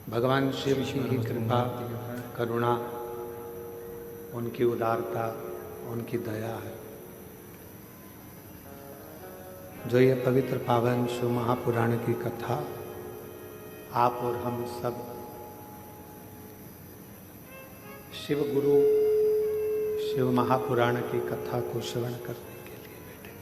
भगवान शिव की ही कृपा करुणा, उनकी उदारता, उनकी दया है जो ये पवित्र पावन शिव महापुराण की कथा आप और हम सब शिव गुरु शिव महापुराण की कथा को श्रवण करने के लिए बैठे।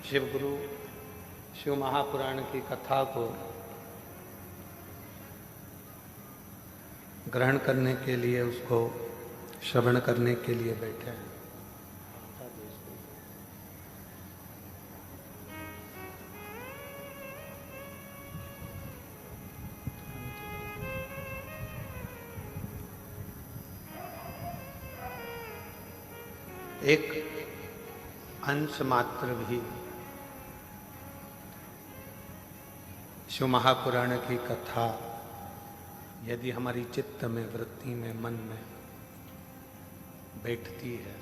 शिव गुरु शिव महापुराण की कथा को ग्रहण करने के लिए, उसको श्रवण करने के लिए बैठे हैं। एक अंश मात्र भी शिव महापुराण की कथा यदि हमारी चित्त में, वृत्ति में, मन में बैठती है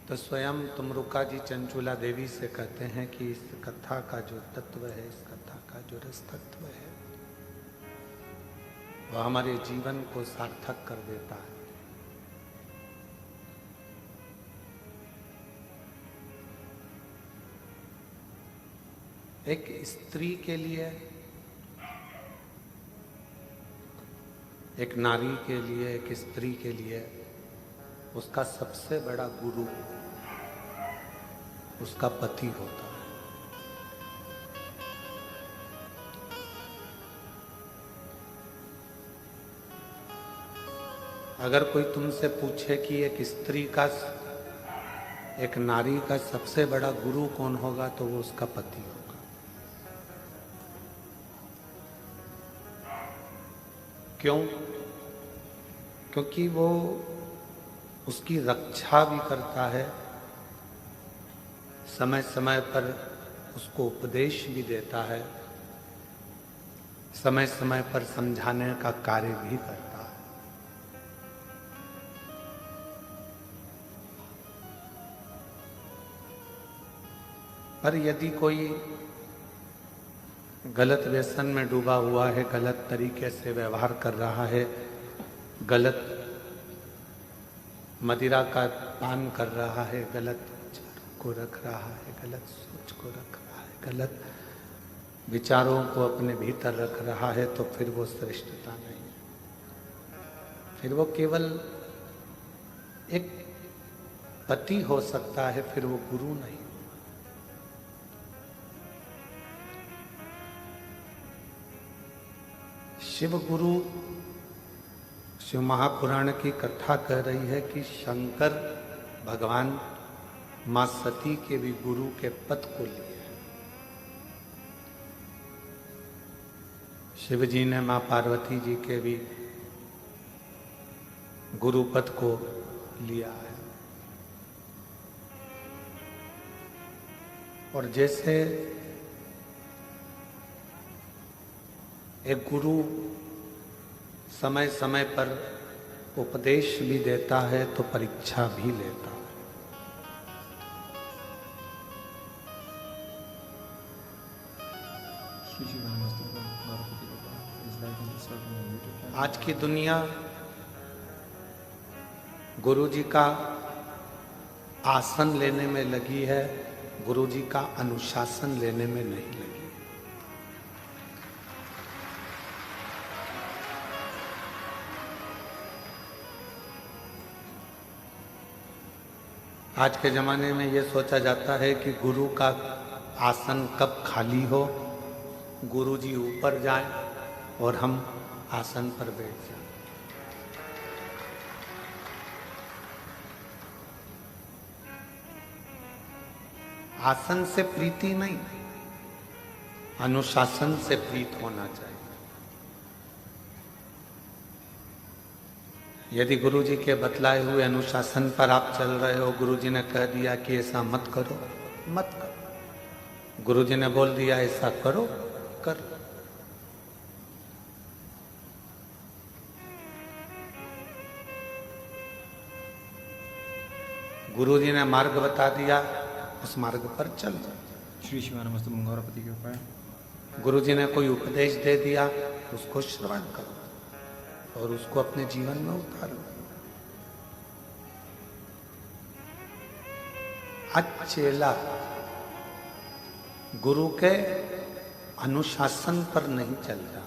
तो स्वयं तुमरुका जी चंचूला देवी से कहते हैं कि इस कथा का जो तत्व है, इस कथा का जो रस तत्व है, वह हमारे जीवन को सार्थक कर देता है। एक स्त्री के लिए, एक नारी के लिए, एक स्त्री के लिए उसका सबसे बड़ा गुरु उसका पति होता है। अगर कोई तुमसे पूछे कि एक स्त्री का, एक नारी का सबसे बड़ा गुरु कौन होगा, तो वो उसका पति होगा। क्यों? क्योंकि वो उसकी रक्षा भी करता है, समय समय पर उसको उपदेश भी देता है, समय समय पर समझाने का कार्य भी करता है। पर यदि कोई गलत व्यसन में डूबा हुआ है, गलत तरीके से व्यवहार कर रहा है, गलत मदिरा का पान कर रहा है, गलत विचारों को रख रहा है, गलत सोच को रख रहा है, गलत विचारों को अपने भीतर रख रहा है, तो फिर वो श्रेष्ठता नहीं है, फिर वो केवल एक पति हो सकता है, फिर वो गुरु नहीं। शिव गुरु, शिव महापुराण की कथा कह रही है कि शंकर भगवान मां सती के भी गुरु के पद को लिए। शिव जी ने मां पार्वती जी के भी गुरु पद को लिया है। और जैसे एक गुरु समय समय पर उपदेश भी देता है तो परीक्षा भी लेता है। आज की दुनिया गुरु जी का आसन लेने में लगी है, गुरु जी का अनुशासन लेने में नहीं लगी। आज के ज़माने में ये सोचा जाता है कि गुरु का आसन कब खाली हो, गुरु जी ऊपर जाएं और हम आसन पर बैठ जाएं। आसन से प्रीति नहीं, अनुशासन से प्रीत होना चाहिए। यदि गुरु जी के बतलाए हुए अनुशासन पर आप चल रहे हो, गुरु जी ने कह दिया कि ऐसा मत करो, मत करो। गुरु जी ने बोल दिया ऐसा करो, कर। गुरु जी ने मार्ग बता दिया, उस मार्ग पर चल। श्री शिवानमस्तु मंगौरापति के उपाय। गुरु जी ने कोई उपदेश दे दिया, उसको श्रवण करो और उसको अपने जीवन में उतारो। आज चेला गुरु के अनुशासन पर नहीं चल रहा।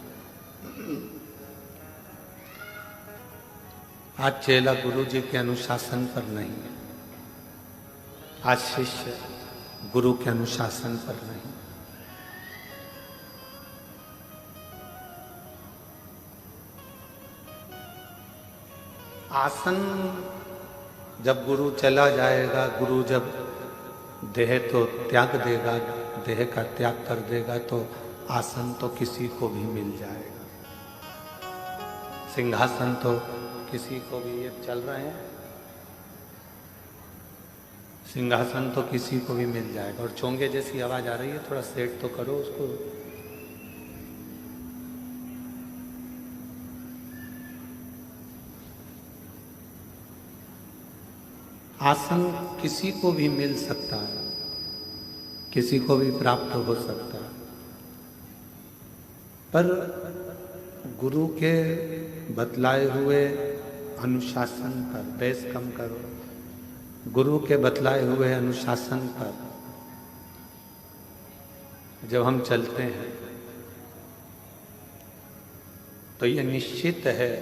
आज चेला गुरु जी के अनुशासन पर नहीं है। आज शिष्य गुरु के अनुशासन पर नहीं। आसन जब गुरु चला जाएगा, गुरु जब देह तो त्याग देगा, देह का त्याग कर देगा, तो आसन तो किसी को भी मिल जाएगा। सिंहासन तो किसी को भी, ये चल रहे हैं, सिंहासन तो किसी को भी मिल जाएगा। और चोंगे जैसी आवाज आ रही है, थोड़ा सेट तो करो उसको। आसन किसी को भी मिल सकता है, किसी को भी प्राप्त हो सकता है, पर गुरु के बतलाए हुए अनुशासन पर, बेस कम करो, गुरु के बतलाए हुए अनुशासन पर जब हम चलते हैं तो ये निश्चित है,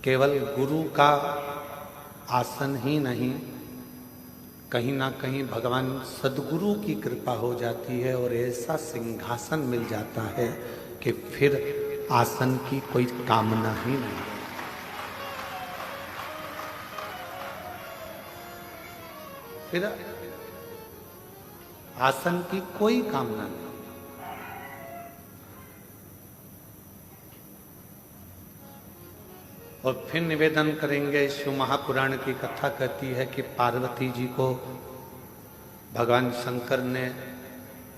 केवल गुरु का आसन ही नहीं, कहीं ना कहीं भगवान सद्गुरु की कृपा हो जाती है और ऐसा सिंहासन मिल जाता है कि फिर आसन की कोई कामना ही नहीं। फिर आसन की कोई कामना नहीं। और फिर निवेदन करेंगे, शिव महापुराण की कथा कहती है कि पार्वती जी को भगवान शंकर ने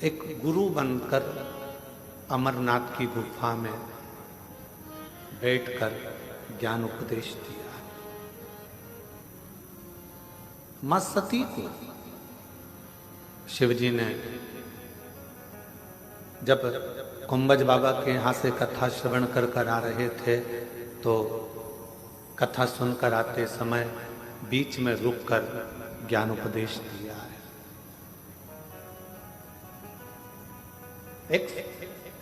एक गुरु बनकर अमरनाथ की गुफा में बैठकर ज्ञान उपदेश दिया। मां सती को शिवजी ने जब कुंभज बाबा के यहाँ से कथा श्रवण कर आ रहे थे, तो कथा सुनकर आते समय बीच में रुककर ज्ञान उपदेश दिया है। एक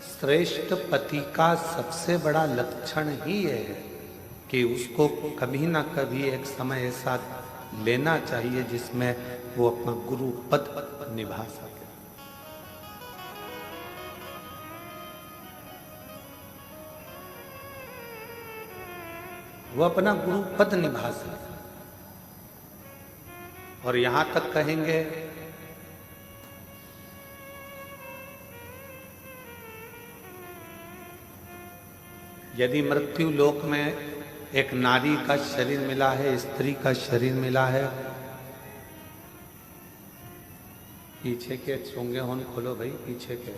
श्रेष्ठ पति का सबसे बड़ा लक्षण ही ये है कि उसको कभी ना कभी एक समय ऐसा लेना चाहिए जिसमें वो अपना गुरु पद निभा सके। वो अपना गुरु पद निभा सके। और यहां तक कहेंगे, यदि मृत्यु लोक में एक नारी का शरीर मिला है, स्त्री का शरीर मिला है, पीछे के चोंगे होन खोलो भाई, पीछे के।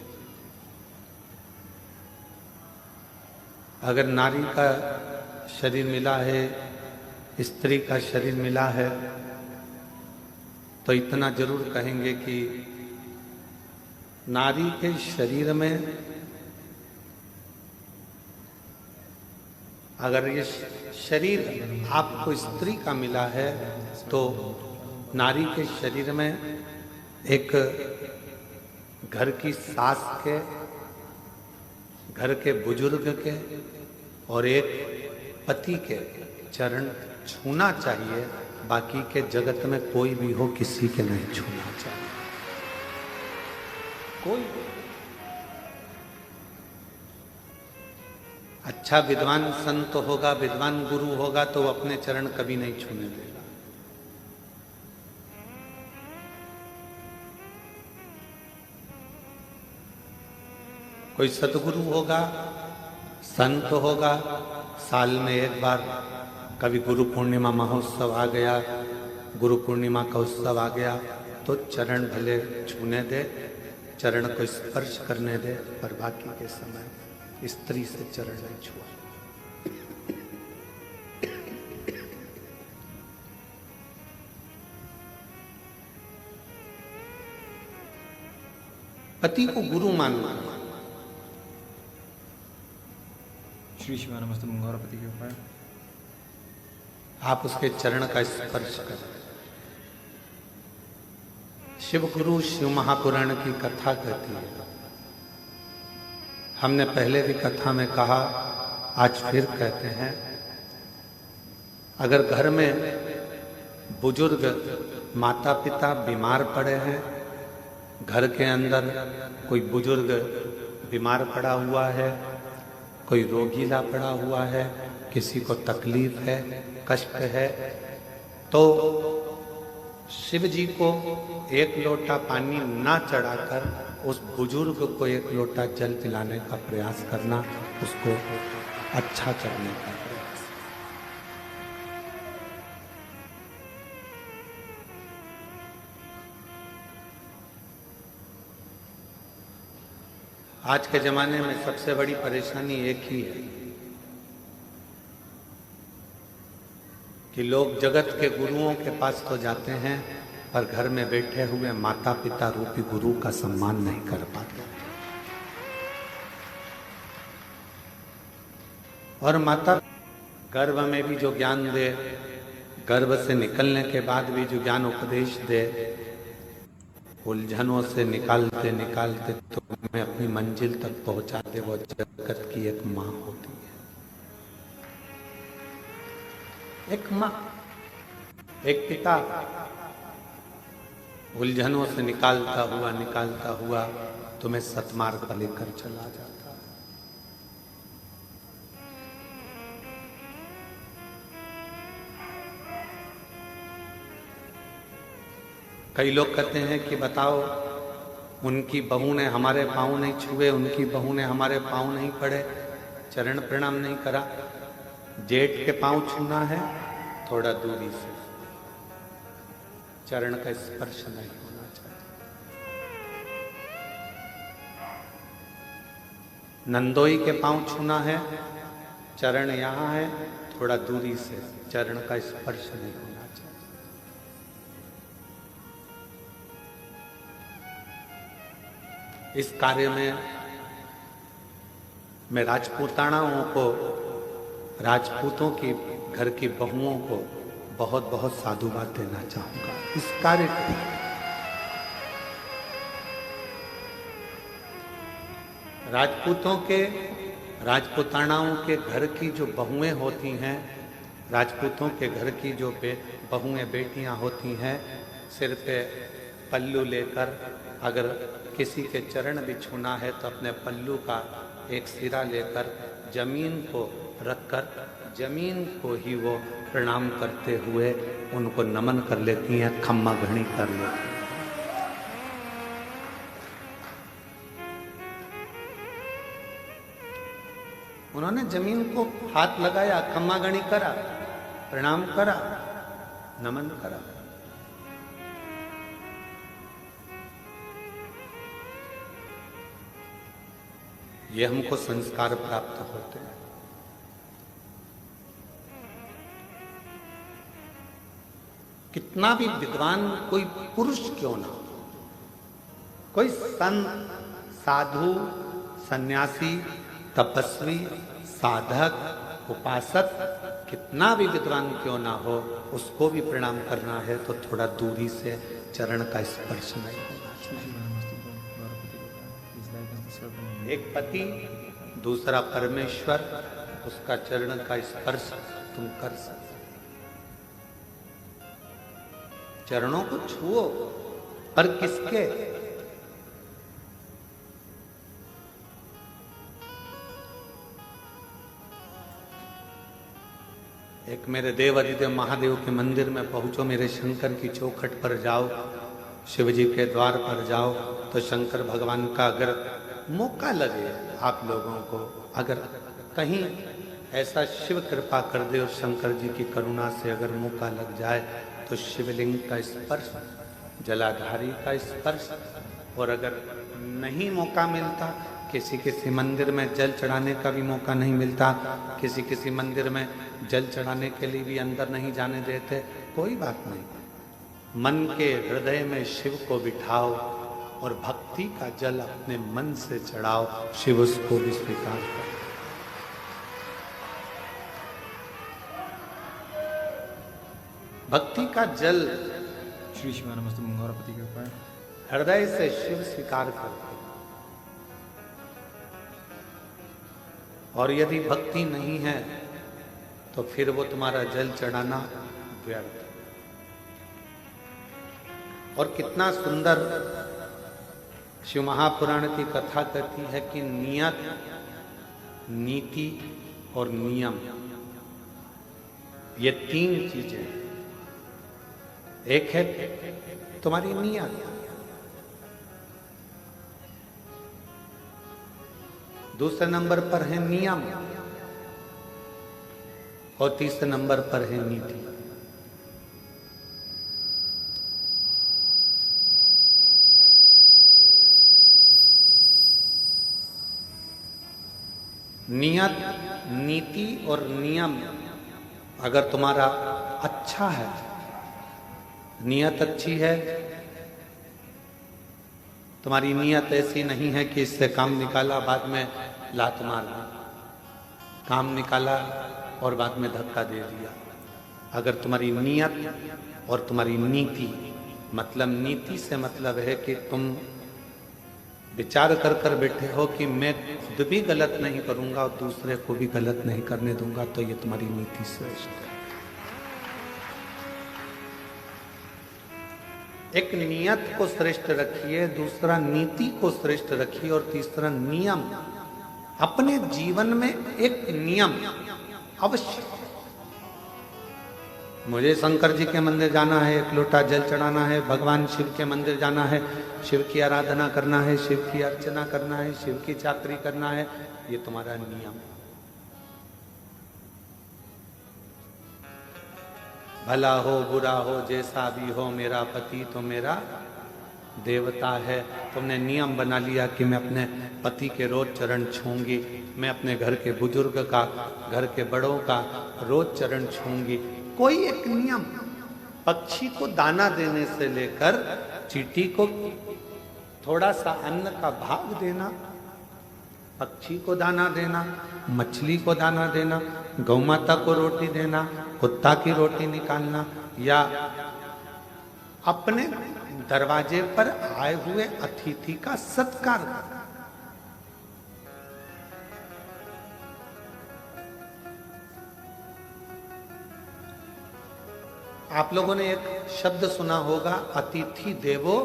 अगर नारी का शरीर मिला है, स्त्री का शरीर मिला है, तो इतना जरूर कहेंगे कि नारी के शरीर में अगर ये शरीर आपको स्त्री का मिला है, तो नारी के शरीर में एक घर की सास के, घर के बुजुर्ग के और एक पति के चरण छूना चाहिए। बाकी के जगत में कोई भी हो, किसी के नहीं छूना चाहिए। कोई अच्छा विद्वान संत होगा, विद्वान गुरु होगा, तो वो अपने चरण कभी नहीं छूने देगा। कोई सतगुरु होगा, संत होगा, साल में एक बार कभी गुरु पूर्णिमा महोत्सव आ गया, गुरु पूर्णिमा का उत्सव आ गया, तो चरण भले छूने दे, चरण को स्पर्श करने दे, पर बाकी के समय स्त्री से चरण नहीं छुआ। पति को गुरु मानना। श्री शिवानमस्तु मंगौरापति के उपाय। आप उसके चरण का स्पर्श करें। शिव गुरु शिव महापुराण की कथा कहती है। हमने पहले भी कथा में कहा, आज फिर कहते हैं, अगर घर में बुजुर्ग माता पिता बीमार पड़े हैं, घर के अंदर कोई बुजुर्ग बीमार पड़ा हुआ है, कोई रोगीला पड़ा हुआ है, किसी को तकलीफ है, कष्ट है, तो शिव जी को एक लोटा पानी ना चढ़ाकर उस बुजुर्ग को एक लोटा जल पिलाने का प्रयास करना, उसको अच्छा करने का प्रयास। आज के जमाने में सबसे बड़ी परेशानी एक ही है कि लोग जगत के गुरुओं के पास तो जाते हैं, पर घर में बैठे हुए माता पिता रूपी गुरु का सम्मान नहीं कर पाते। और माता गर्भ में भी जो ज्ञान दे, गर्भ से निकलने के बाद भी जो ज्ञान उपदेश दे, उलझनों से निकालते निकालते तुम्हें अपनी मंजिल तक पहुंचा दे, वो जगत की एक माँ होती है। एक माँ, एक पिता उलझनों से निकालता हुआ तुम्हें सतमार्ग पर लेकर चला जाता है। कई लोग कहते हैं कि बताओ, उनकी बहू ने हमारे पाँव नहीं छुए, उनकी बहू ने हमारे पाँव नहीं पड़े, चरण प्रणाम नहीं करा। जेठ के पाँव छूना है, थोड़ा दूरी से, चरण का स्पर्श नहीं होना चाहिए। नंदोई के पांव छूना है, चरण यहां है, थोड़ा दूरी से, चरण का स्पर्श नहीं होना चाहिए। इस कार्य में मैं राजपूतानाओं को, राजपूतों की घर की बहुओं को बहुत बहुत साधुवाद देना चाहूंगा इस कार्य को। राजपूतों के, राजपूतानाओं के घर की जो बहुएं होती हैं, राजपूतों के घर की जो बहुएं बेटियां होती हैं, सिर पे पल्लू लेकर अगर किसी के चरण भी छूना है तो अपने पल्लू का एक सिरा लेकर जमीन को रखकर जमीन को ही वो प्रणाम करते हुए उनको नमन कर लेती हैं, खम्मा घड़ी कर लेती हैं। उन्होंने जमीन को हाथ लगाया, खम्मा घड़ी करा, प्रणाम करा, नमन करा। ये हमको संस्कार प्राप्त होते हैं। कितना भी विद्वान कोई पुरुष क्यों ना हो, कोई संत, साधु, सन्यासी, तपस्वी, साधक, उपासक, कितना भी विद्वान क्यों ना हो, उसको भी प्रणाम करना है तो थोड़ा दूरी से चरण का स्पर्श नहीं होना चाहिए। एक पति, दूसरा परमेश्वर, उसका चरण का स्पर्श तुम कर सकते। चरणों को छुओ, पर किसके? एक मेरे देव अधिदेव महादेव के मंदिर में पहुंचो, मेरे शंकर की चौखट पर जाओ, शिव जी के द्वार पर जाओ, तो शंकर भगवान का अगर मौका लगे आप लोगों को, अगर कहीं ऐसा शिव कृपा कर दे और शंकर जी की करुणा से अगर मौका लग जाए तो शिवलिंग का स्पर्श, जलाधारी का स्पर्श, और अगर नहीं मौका मिलता, किसी मंदिर में जल चढ़ाने का भी मौका नहीं मिलता, किसी मंदिर में जल चढ़ाने के लिए भी अंदर नहीं जाने देते, कोई बात नहीं। मन के हृदय में शिव को बिठाओ और भक्ति का जल अपने मन से चढ़ाओ, शिव उसको भी स्वीकार कर। भक्ति का जल श्री शिवानमस्तु गौरपति के ऊपर हृदय से शिव स्वीकार करते, और यदि भक्ति नहीं है तो फिर वो तुम्हारा जल चढ़ाना व्यर्थ। और कितना सुंदर शिव महापुराण की कथा कहती है कि नियत, नीति और नियम, ये तीन चीजें। एक है तुम्हारी नियत, दूसरे नंबर पर है नियम, और तीसरे नंबर पर है नीति। नियत, नीति और नियम अगर तुम्हारा अच्छा है, नियत अच्छी है, तुम्हारी नियत ऐसी नहीं है कि इससे काम निकाला बाद में लात मार दी, काम निकाला और बाद में धक्का दे दिया। अगर तुम्हारी नियत और तुम्हारी नीति, मतलब नीति से मतलब है कि तुम विचार कर कर बैठे हो कि मैं खुद भी गलत नहीं करूंगा और दूसरे को भी गलत नहीं करने दूंगा, तो ये तुम्हारी नीति श्रेष्ठ है। एक नियत को श्रेष्ठ रखिए, दूसरा नीति को श्रेष्ठ रखिए, और तीसरा नियम। अपने जीवन में एक नियम अवश्य, मुझे शंकर जी के मंदिर जाना है, एक लोटा जल चढ़ाना है, भगवान शिव के मंदिर जाना है, शिव की आराधना करना है, शिव की अर्चना करना है, शिव की चाकरी करना है, ये तुम्हारा नियम। भला हो बुरा हो जैसा भी हो, मेरा पति तो मेरा देवता है। तुमने नियम बना लिया कि मैं अपने पति के रोज चरण छूंगी, मैं अपने घर के बुजुर्ग का, घर के बड़ों का रोज चरण छूंगी। कोई एक नियम, पक्षी को दाना देने से लेकर चींटी को थोड़ा सा अन्न का भाग देना, पक्षी को दाना देना, मछली को दाना देना, गौ माता को रोटी देना, कुत्ता की रोटी निकालना, या अपने दरवाजे पर आए हुए अतिथि का सत्कार करना। आप लोगों ने एक शब्द सुना होगा, अतिथि देवो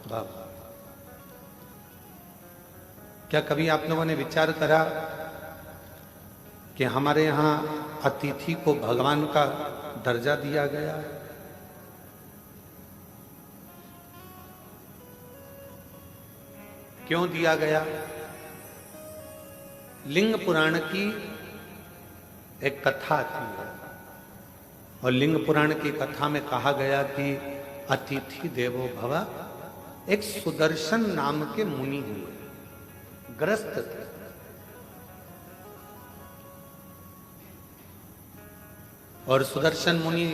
भव। क्या कभी आप लोगों ने विचार करा कि हमारे यहां अतिथि को भगवान का दर्जा दिया गया है? क्यों दिया गया? लिंग पुराण की एक कथा आती है, और लिंग पुराण की कथा में कहा गया कि अतिथि देवो भव। एक सुदर्शन नाम के मुनि हुए, ग्रस्त थे, और सुदर्शन मुनि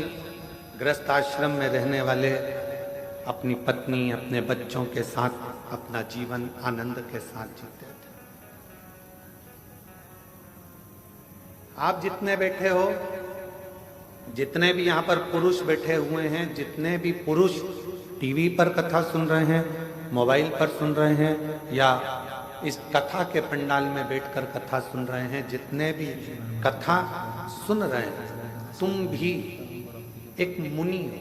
ग्रस्त आश्रम में रहने वाले अपनी पत्नी, अपने बच्चों के साथ अपना जीवन आनंद के साथ जीते थे। आप जितने बैठे हो, जितने भी यहाँ पर पुरुष बैठे हुए हैं, जितने भी पुरुष टीवी पर कथा सुन रहे हैं, मोबाइल पर सुन रहे हैं, या इस कथा के पंडाल में बैठकर कथा सुन रहे हैं, जितने भी कथा सुन रहे हैं, तुम भी एक मुनि हो,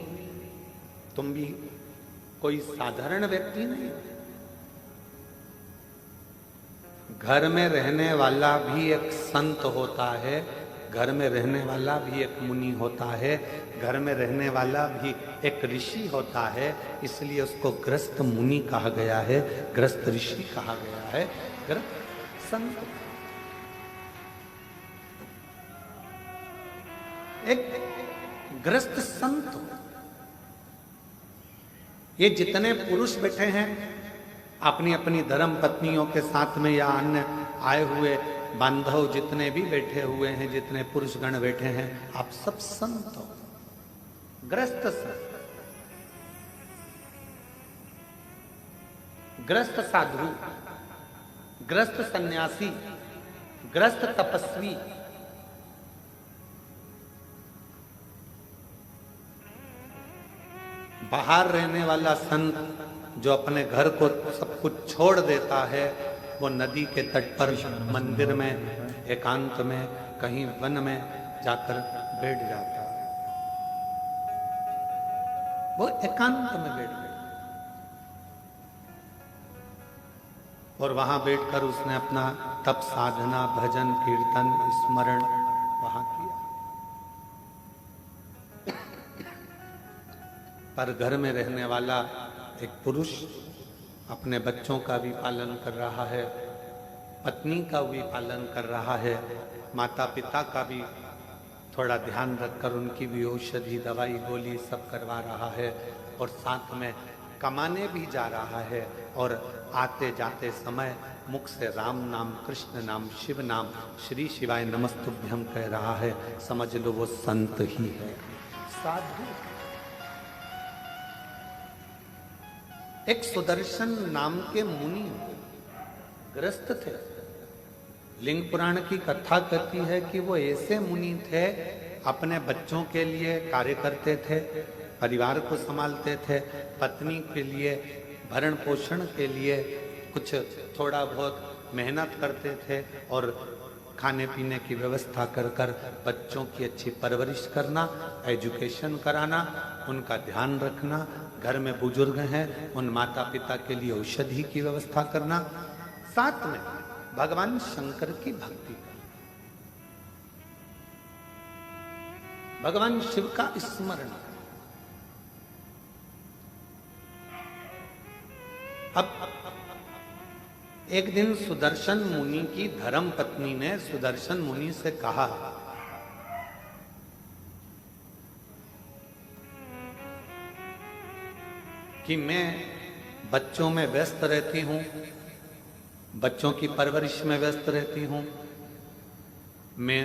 तुम भी कोई साधारण व्यक्ति नहीं। घर में रहने वाला भी एक संत होता है, घर में रहने वाला भी एक मुनि होता है, घर में रहने वाला भी एक ऋषि होता है। इसलिए उसको ग्रस्त मुनि कहा गया है, ग्रस्त ऋषि कहा गया है, ग्रस्त संत। एक ग्रस्त संत। ये जितने पुरुष बैठे हैं अपनी अपनी धर्म पत्नियों के साथ में, या अन्य आए हुए बांधव जितने भी बैठे हुए हैं, जितने पुरुष गण बैठे हैं, आप सब संत हो, ग्रस्त संत। ग्रस्त साधु, ग्रस्त सन्यासी, ग्रस्त तपस्वी, बाहर रहने वाला संत जो अपने घर को सब कुछ छोड़ देता है, वो नदी के तट पर, मंदिर में, एकांत में, कहीं वन में जाकर बैठ जाता है। वो एकांत में बैठ गया और वहां बैठकर उसने अपना तप, साधना, भजन, कीर्तन, स्मरण वहां किया। पर घर में रहने वाला एक पुरुष अपने बच्चों का भी पालन कर रहा है, पत्नी का भी पालन कर रहा है, माता पिता का भी थोड़ा ध्यान रखकर उनकी भी औषधि, दवाई, गोली सब करवा रहा है, और साथ में कमाने भी जा रहा है, और आते जाते समय मुख से राम नाम, कृष्ण नाम, शिव नाम, श्री शिवाय नमस्तुभ्यम कह रहा है। समझ लो वो संत ही है, साधु। एक सुदर्शन नाम के मुनि ग्रस्त थे। लिंग पुराण की कथा कहती है कि वो ऐसे मुनि थे, अपने बच्चों के लिए कार्य करते थे, परिवार को संभालते थे, पत्नी के लिए भरण पोषण के लिए कुछ थोड़ा बहुत मेहनत करते थे, और खाने पीने की व्यवस्था कर कर बच्चों की अच्छी परवरिश करना, एजुकेशन कराना, उनका ध्यान रखना, घर में बुजुर्ग हैं उन माता पिता के लिए औषधि की व्यवस्था करना, साथ में भगवान शंकर की भक्ति करना, भगवान शिव का स्मरण करना। अब एक दिन सुदर्शन मुनि की धर्म पत्नी ने सुदर्शन मुनि से कहा, कि मैं बच्चों में व्यस्त रहती हूं, बच्चों की परवरिश में व्यस्त रहती हूं, मैं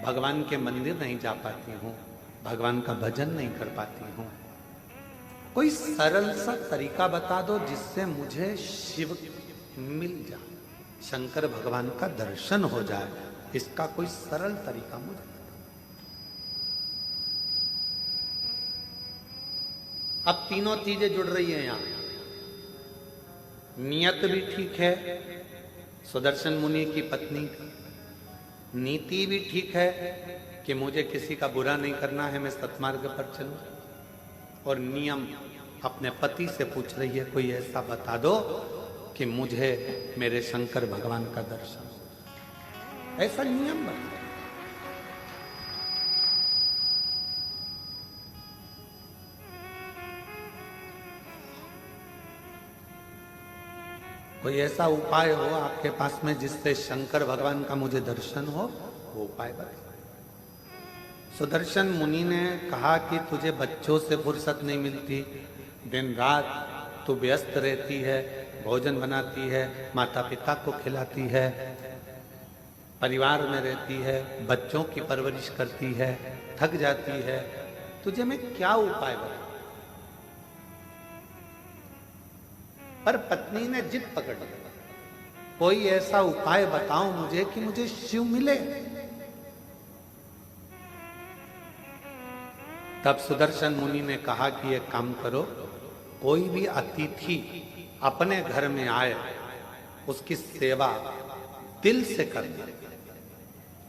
भगवान के मंदिर नहीं जा पाती हूं, भगवान का भजन नहीं कर पाती हूं, कोई सरल सा तरीका बता दो जिससे मुझे शिव मिल जाए, शंकर भगवान का दर्शन हो जाए, इसका कोई सरल तरीका मुझे। अब तीनों चीजें जुड़ रही हैं यहां, नियत भी ठीक है, सुदर्शन मुनि की पत्नी नीति भी ठीक है कि मुझे किसी का बुरा नहीं करना है, मैं सत्मार्ग पर चलूं, और नियम अपने पति से पूछ रही है, कोई ऐसा बता दो कि मुझे मेरे शंकर भगवान का दर्शन, ऐसा नियम बता। कोई ऐसा उपाय हो आपके पास में जिससे शंकर भगवान का मुझे दर्शन हो, वो उपाय बताओ। सुदर्शन मुनि ने कहा कि तुझे बच्चों से फुर्सत नहीं मिलती, दिन रात तू व्यस्त रहती है, भोजन बनाती है, माता पिता को खिलाती है, परिवार में रहती है, बच्चों की परवरिश करती है, थक जाती है, तुझे मैं क्या उपाय बताऊं। पर पत्नी ने जिद पकड़ ली, कोई ऐसा उपाय बताओ मुझे कि मुझे शिव मिले। तब सुदर्शन मुनि ने कहा कि एक काम करो, कोई भी अतिथि अपने घर में आए उसकी सेवा दिल से करना,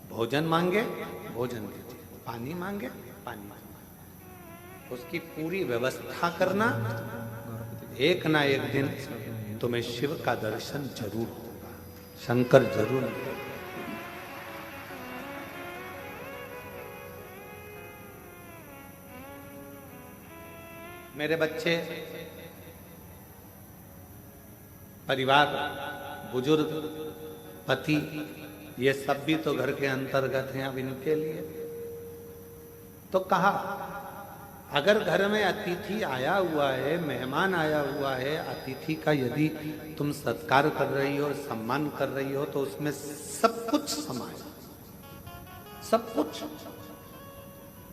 भोजन मांगे भोजन दीजिए, पानी मांगे पानी मांगे, उसकी पूरी व्यवस्था करना, एक ना एक दिन तुम्हें शिव का दर्शन जरूर होगा, शंकर जरूर मिलेगा। मेरे बच्चे, परिवार, बुजुर्ग, पति, ये सब भी तो घर के अंतर्गत हैं, अब इनके लिए तो कहा, अगर घर में अतिथि आया हुआ है, मेहमान आया हुआ है, अतिथि का यदि तुम सत्कार कर रही हो, सम्मान कर रही हो, तो उसमें सब कुछ समाये, सब कुछ।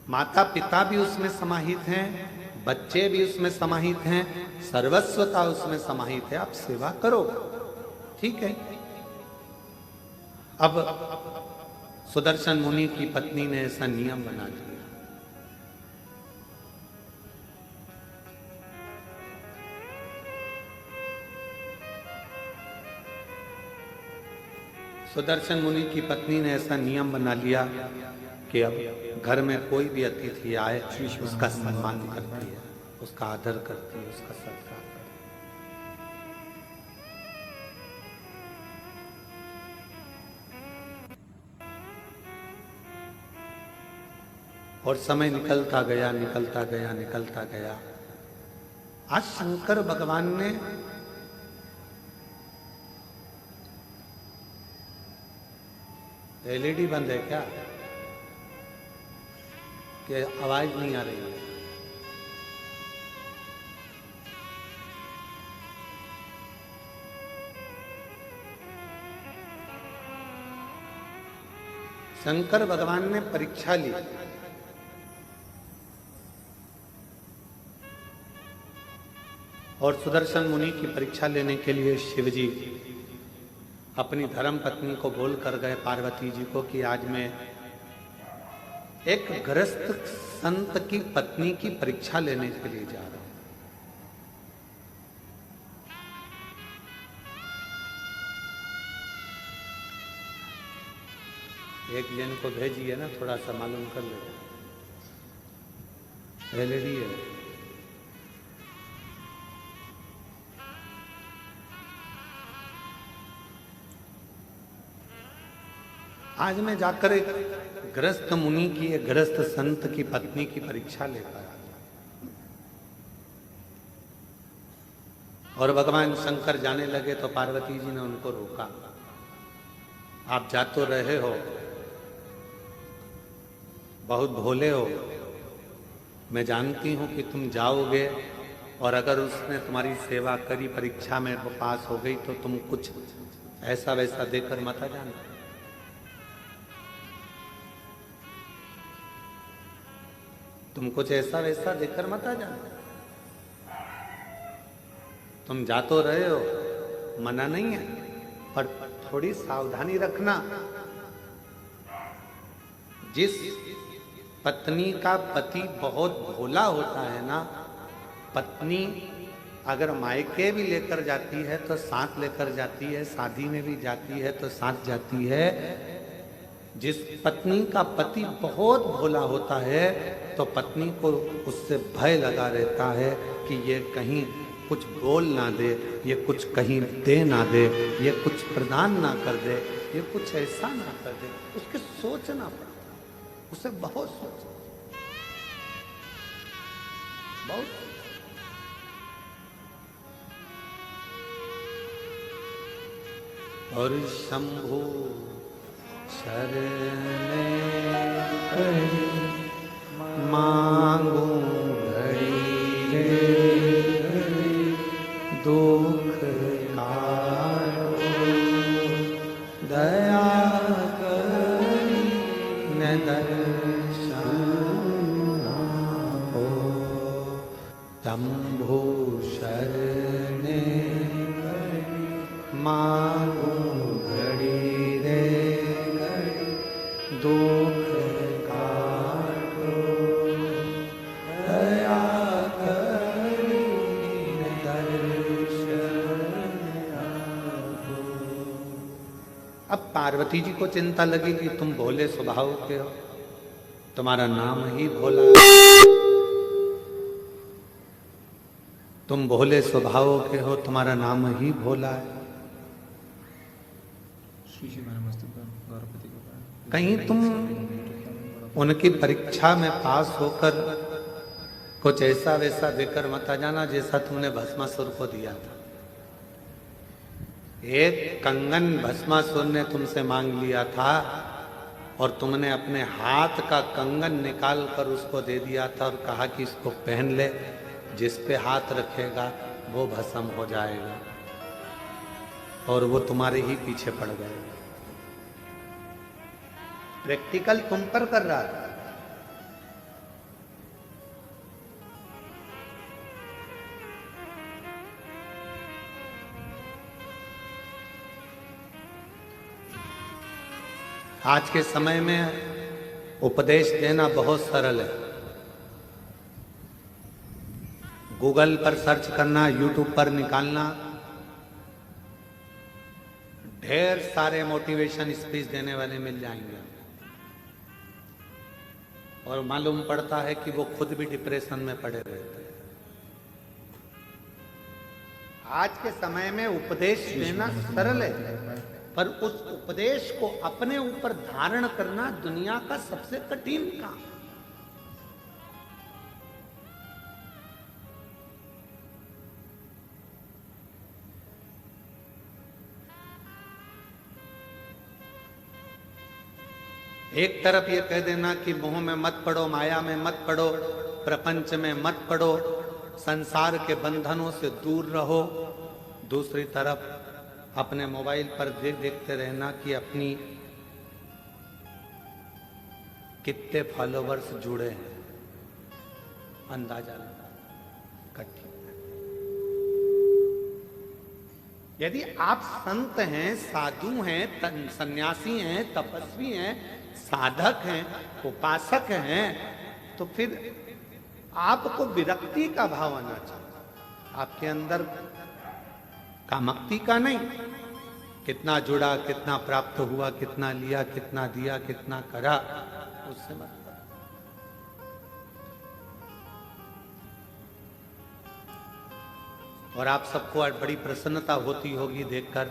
माता पिता भी उसमें समाहित हैं, बच्चे भी उसमें समाहित हैं, सर्वस्वता उसमें समाहित है। आप सेवा करो, ठीक है। अब सुदर्शन मुनि की पत्नी ने ऐसा नियम बना दिया। सुदर्शन मुनि की पत्नी ने ऐसा नियम बना लिया कि अब घर में कोई भी अतिथि आए उसका सम्मान करती है, उसका आदर करती है, उसका सत्कार करती है। और समय निकलता गया, निकलता गया, निकलता गया। आज शंकर भगवान ने एलईडी बंद है क्या कि आवाज नहीं आ रही है? शंकर भगवान ने परीक्षा ली। और सुदर्शन मुनि की परीक्षा लेने के लिए शिवजी अपनी धर्म पत्नी को बोल कर गए पार्वती जी को कि आज मैं एक गृहस्थ संत की पत्नी की परीक्षा लेने के लिए जा रहा हूं। एक जन को भेजिए ना, थोड़ा सा मालूम कर ले। एलईडी है। आज मैं जाकर एक गृहस्थ मुनि की, एक गृहस्थ संत की पत्नी की परीक्षा लेकर आया। और भगवान शंकर जाने लगे तो पार्वती जी ने उनको रोका। आप जा तो रहे हो, बहुत भोले हो, मैं जानती हूं कि तुम जाओगे और अगर उसने तुम्हारी सेवा करी, परीक्षा में वो पास हो गई तो तुम कुछ ऐसा वैसा देकर मत आ जाना। तुम कुछ ऐसा वैसा देकर मत आ जाना। तुम जा तो रहे हो, मना नहीं है, पर थोड़ी सावधानी रखना। जिस पत्नी का पति बहुत भोला होता है ना, पत्नी अगर मायके भी लेकर जाती है तो साथ लेकर जाती है, शादी में भी जाती है तो साथ जाती है। जिस पत्नी का पति बहुत भोला होता है तो पत्नी को उससे भय लगा रहता है कि ये कहीं कुछ बोल ना दे, ये कुछ कहीं दे ना दे, ये कुछ प्रदान ना कर दे, ये कुछ ऐसा ना कर दे। उसके सोचना पड़ता, उसे बहुत सोचना, बहुत। और शंभु शरणे मांगू घड़ी दुख काटो, दया करी न दर्शन हो। शंभु शरणे मांगू घड़ी रे दुख काटो, दया करी दर्शन आपो। अब पार्वती जी को चिंता लगी कि तुम भोले स्वभाव के हो, तुम्हारा नाम ही भोला है। तुम भोले स्वभाव के हो, तुम्हारा नाम ही भोला है। कहीं तुम उनकी परीक्षा में पास होकर कुछ ऐसा वैसा देकर मत आ जाना जैसा तुमने भस्मासुर को दिया था। एक कंगन भस्मासुर ने तुमसे मांग लिया था और तुमने अपने हाथ का कंगन निकाल कर उसको दे दिया था और कहा कि इसको पहन ले, जिस पे हाथ रखेगा वो भस्म हो जाएगा। और वो तुम्हारे ही पीछे पड़ गए। प्रैक्टिकल तुम पर कर रहा था। आज के समय में उपदेश देना बहुत सरल है। गूगल पर सर्च करना, यूट्यूब पर निकालना, ढेर सारे मोटिवेशन स्पीच देने वाले मिल जाएंगे और मालूम पड़ता है कि वो खुद भी डिप्रेशन में पड़े रहते हैं। आज के समय में उपदेश देना सरल है, पर उस उपदेश को अपने ऊपर धारण करना दुनिया का सबसे कठिन काम। एक तरफ ये कह देना कि मोह में मत पड़ो, माया में मत पड़ो, प्रपंच में मत पड़ो, संसार के बंधनों से दूर रहो। दूसरी तरफ अपने मोबाइल पर देखते रहना कि अपनी कितने फॉलोवर्स जुड़े हैं, अंदाजा लगा कठिन। यदि आप संत हैं, साधु हैं, सन्यासी हैं, तपस्वी हैं, साधक हैं, उपासक हैं, तो फिर आपको विरक्ति का भाव आना चाहिए आपके अंदर, कामक्ति का नहीं। कितना जुड़ा, कितना प्राप्त हुआ, कितना लिया, कितना दिया, कितना करा, उससे मतलब। और आप सबको बड़ी प्रसन्नता होती होगी देखकर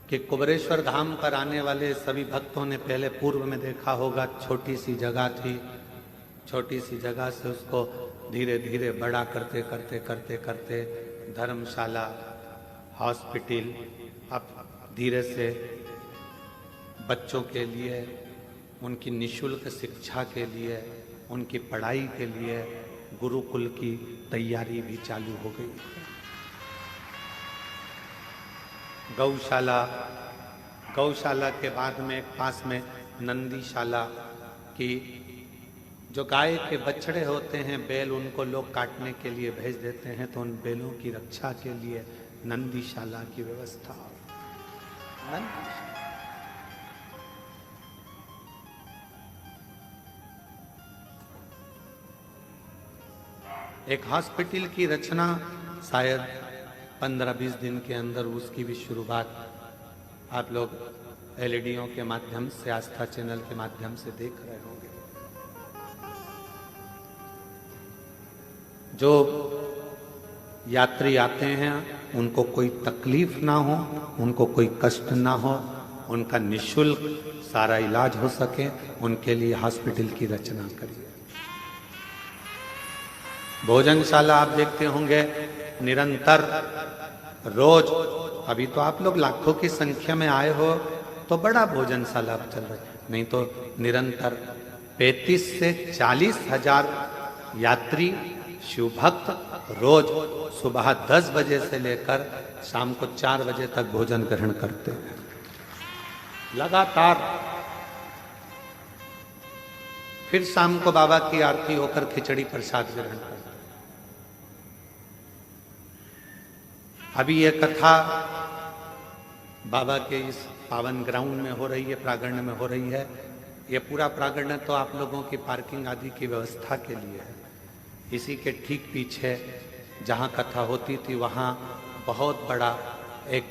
कि कुबेरेश्वर धाम पर आने वाले सभी भक्तों ने पहले पूर्व में देखा होगा, छोटी सी जगह थी, छोटी सी जगह से उसको धीरे धीरे बड़ा करते करते करते करते धर्मशाला, हॉस्पिटल, अब धीरे से बच्चों के लिए, उनकी निःशुल्क शिक्षा के लिए, उनकी पढ़ाई के लिए गुरुकुल की तैयारी भी चालू हो गई। गौशाला के बाद में एक पास में नंदीशाला की, जो गाय के बछड़े होते हैं, बैल, उनको लोग काटने के लिए भेज देते हैं, तो उन बैलों की रक्षा के लिए नंदीशाला की व्यवस्था। एक हॉस्पिटल की रचना शायद 15-20 दिन के अंदर उसकी भी शुरुआत आप लोग एलईडीओं के माध्यम से, आस्था चैनल के माध्यम से देख रहे होंगे। जो यात्री आते हैं उनको कोई तकलीफ ना हो, उनको कोई कष्ट ना हो, उनका निःशुल्क सारा इलाज हो सके, उनके लिए हॉस्पिटल की रचना करिए। भोजनशाला आप देखते होंगे निरंतर रोज, अभी तो आप लोग लाखों की संख्या में आए हो तो बड़ा भोजनशाला चल रहा है, नहीं तो निरंतर 35 से 40 हजार यात्री शिव भक्त रोज सुबह 10 बजे से लेकर शाम को 4 बजे तक भोजन ग्रहण करते हैं लगातार। फिर शाम को बाबा की आरती होकर खिचड़ी प्रसाद ग्रहण करते हैं। अभी ये कथा बाबा के इस पावन ग्राउंड में हो रही है, प्रांगण में हो रही है। ये पूरा प्रांगण तो आप लोगों की पार्किंग आदि की व्यवस्था के लिए है। इसी के ठीक पीछे जहाँ कथा होती थी वहाँ बहुत बड़ा एक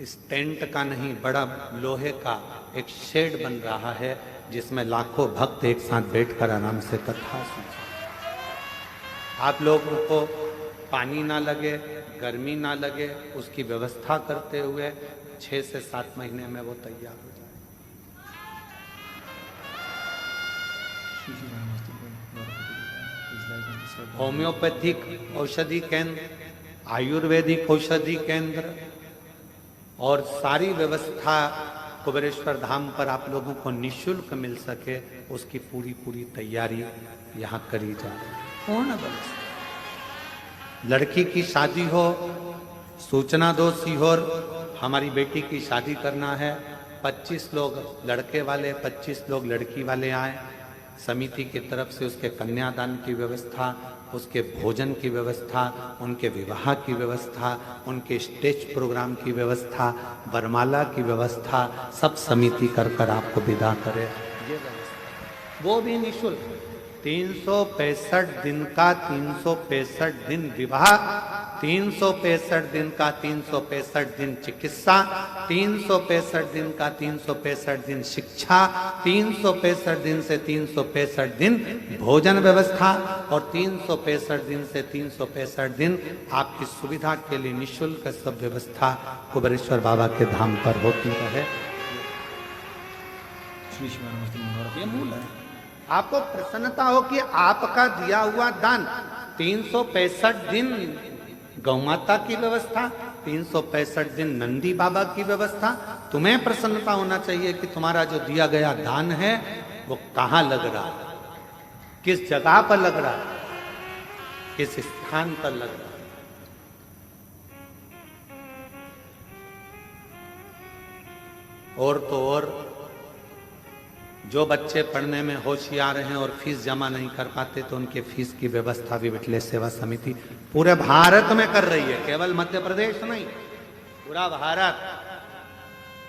इस टेंट का नहीं, बड़ा लोहे का एक शेड बन रहा है जिसमें लाखों भक्त एक साथ बैठकर आराम से कथा सुनते। आप लोगों को पानी ना लगे, गर्मी ना लगे, उसकी व्यवस्था करते हुए 6 से 7 महीने में वो तैयार हो जाए। होम्योपैथिक औषधि केंद्र, आयुर्वेदिक औषधि केंद्र और सारी व्यवस्था कुबेरेश्वर धाम पर आप लोगों को निःशुल्क मिल सके, उसकी पूरी तैयारी यहाँ करी जा रही है। पूर्ण व्यवस्था। लड़की की शादी हो, सूचना दो सीहोर, हमारी बेटी की शादी करना है, 25 लोग लड़के वाले, 25 लोग लड़की वाले आए। समिति की तरफ से उसके कन्यादान की व्यवस्था, उसके भोजन की व्यवस्था, उनके विवाह की व्यवस्था, उनके स्टेज प्रोग्राम की व्यवस्था, वरमाला की व्यवस्था, सब समिति कर कर आपको विदा करे। ये व्यवस्था वो भी निःशुल्क। 365 दिन का 365 दिन विवाह, 365 दिन का 365 दिन चिकित्सा, 365 दिन का 365 दिन शिक्षा, 365 दिन से 365 दिन भोजन व्यवस्था और 365 दिन से 365 दिन आपकी सुविधा के लिए निःशुल्क सब व्यवस्था कुबेरेश्वर बाबा के धाम पर होती रहे। श्री शिवाय नमस्ते मंगल। ये मूल है। आपको प्रसन्नता हो कि आपका दिया हुआ दान, 365 दिन गौ माता की व्यवस्था, 365 दिन नंदी बाबा की व्यवस्था। तुम्हें प्रसन्नता होना चाहिए कि तुम्हारा जो दिया गया दान है वो कहाँ लग रहा है, किस जगह पर लग रहा है, किस स्थान पर लग रहा है। और तो और जो बच्चे पढ़ने में होशियार हैं और फीस जमा नहीं कर पाते तो उनके फीस की व्यवस्था भी विठलेश सेवा समिति पूरे भारत में कर रही है, केवल मध्य प्रदेश नहीं, पूरा भारत।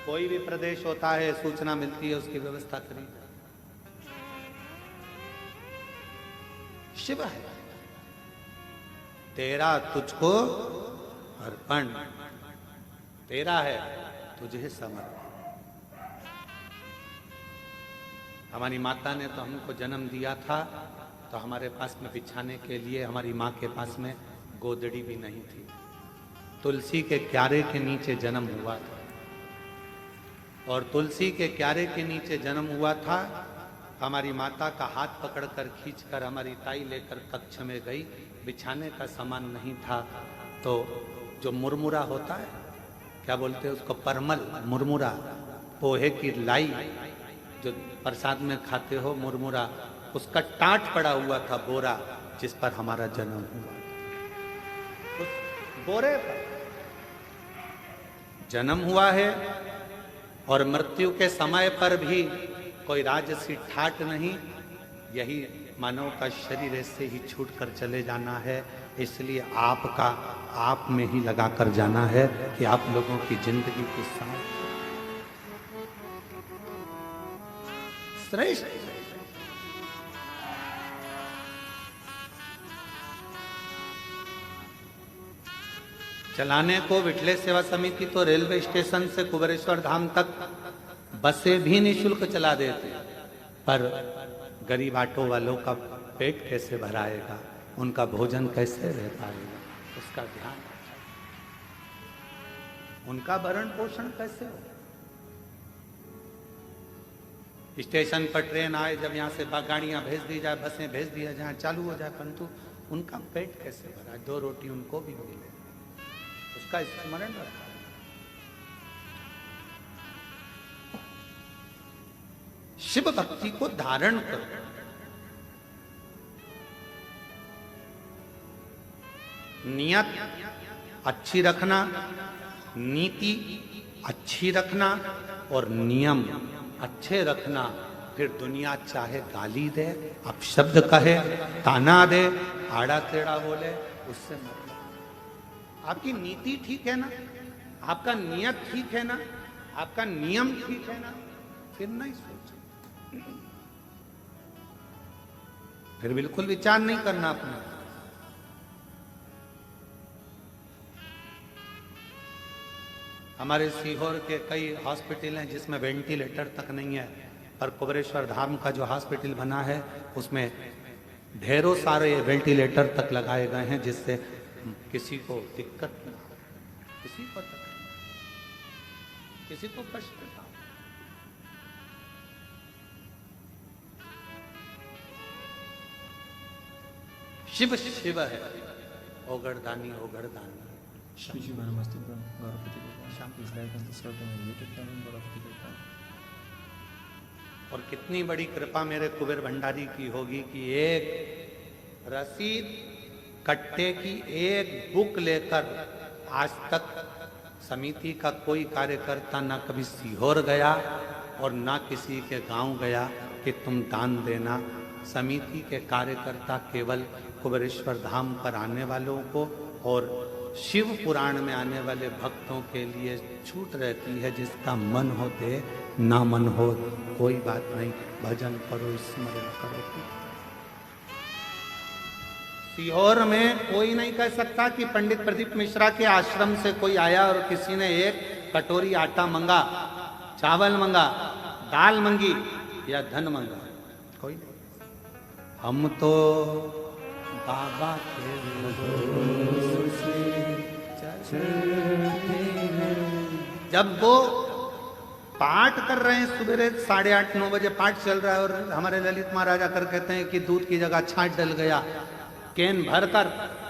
कोई भी प्रदेश होता है, सूचना मिलती है, उसकी व्यवस्था करी। शिव है तेरा तुझको अर्पण, तेरा है तुझे समर्पण। हमारी माता ने तो हमको जन्म दिया था तो हमारे पास में बिछाने के लिए हमारी माँ के पास में गोदड़ी भी नहीं थी। तुलसी के क्यारे के नीचे जन्म हुआ था और तुलसी के क्यारे के नीचे जन्म हुआ था। हमारी माता का हाथ पकड़कर खींचकर हमारी ताई लेकर कक्ष में गई। बिछाने का सामान नहीं था तो जो मुरमुरा होता है, क्या बोलते हैं उसको, परमल, मुरमुरा, पोहे की लाई जो प्रसाद में खाते हो, मुरमुरा, उसका टाट पड़ा हुआ था बोरा जिस पर हमारा जन्म हुआ। उस बोरे पर जन्म हुआ है और मृत्यु के समय पर भी कोई राजसी ठाट नहीं। यही मानव का शरीर ऐसे ही छूट कर चले जाना है, इसलिए आपका आप में ही लगा कर जाना है कि आप लोगों की जिंदगी के साथ श्रेष्ठ। चलाने को विठलेश सेवा समिति तो रेलवे स्टेशन से कुबेरेश्वर धाम तक बसें भी निःशुल्क चला देते, पर गरीब ऑटो वालों का पेट कैसे भराएगा, उनका भोजन कैसे रह पाएगा, उसका ध्यान रखें। उनका भरण पोषण कैसे हो। स्टेशन पर ट्रेन आए, जब यहाँ से गाड़ियां भेज दी जाए, बसें भेज दिया जाए, चालू हो जाए, परंतु उनका पेट कैसे भरा, 2 रोटी उनको भी मिले, उसका स्मरण रखा। शिव भक्ति को धारण करो। नियत अच्छी रखना, नीति अच्छी रखना और नियम अच्छे रखना। फिर दुनिया चाहे गाली दे, अपशब्द कहे, ताना दे, आड़ा टेढ़ा बोले, उससे मतलब आपकी नीति ठीक है ना, आपका नियत ठीक है ना, आपका नियम ठीक है ना, फिर नहीं सोचो, फिर बिल्कुल विचार नहीं करना अपना। हमारे सीहोर के कई हॉस्पिटल हैं जिसमें वेंटिलेटर तक नहीं है, पर कुबेरेश्वर धाम का जो हॉस्पिटल बना है उसमें ढेरों सारे वेंटिलेटर तक लगाए गए हैं, जिससे किसी को दिक्कत ना, किसी को तकलीफ, किसी को कष्ट ना। शिव शिव है, ओगड़दानी ओगड़दानी। श्री शिवाय नमस्ते गौरवपति गोपाल। शांति यूट्यूब चैनल गौरवपति गोपाल। और कितनी बड़ी कृपा मेरे कुबेर भंडारी की होगी कि एक रसीद कट्टे की एक बुक लेकर आज तक समिति का कोई कार्यकर्ता ना कभी सीहोर गया और ना किसी के गांव गया कि तुम दान देना। समिति के कार्यकर्ता केवल कुबेरेश्वर धाम पर आने वालों को और शिव पुराण में आने वाले भक्तों के लिए छूट रहती है। जिसका मन हो दे, ना मन हो कोई बात नहीं, भजन करो, स्मरण करो। सीहोर में कोई नहीं कह सकता कि पंडित प्रदीप मिश्रा के आश्रम से कोई आया और किसी ने एक कटोरी आटा मंगा, चावल मंगा, दाल मंगी या धन मंगा, कोई नहीं। हम तो बाबा के भरोसे चलते हैं। जब वो पाठ कर रहे हैं, सुबह 8:30-9 बजे पाठ चल रहा है और हमारे ललित महाराज आकर कहते हैं कि दूध की जगह छाछ डल गया, कैन भरकर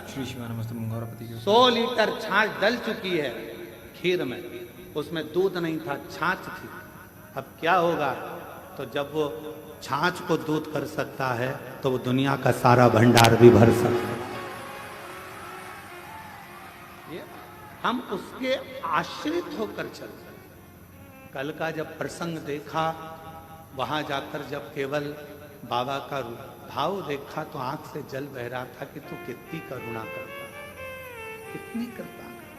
श्री शिवानमस्तु गौरपति की 100 लीटर छाछ डल चुकी है खीर में, उसमें दूध नहीं था, छाछ थी। अब क्या होगा? तो जब वो छाछ को दूध कर सकता है तो वो दुनिया का सारा भंडार भी भर सकता है। हम उसके आश्रित होकर चलते हैं। कल का जब प्रसंग देखा, वहां जाकर जब केवल बाबा का भाव देखा तो आंख से जल बह रहा था कि तू कितनी करुणा करता है, कितनी कृपा करता।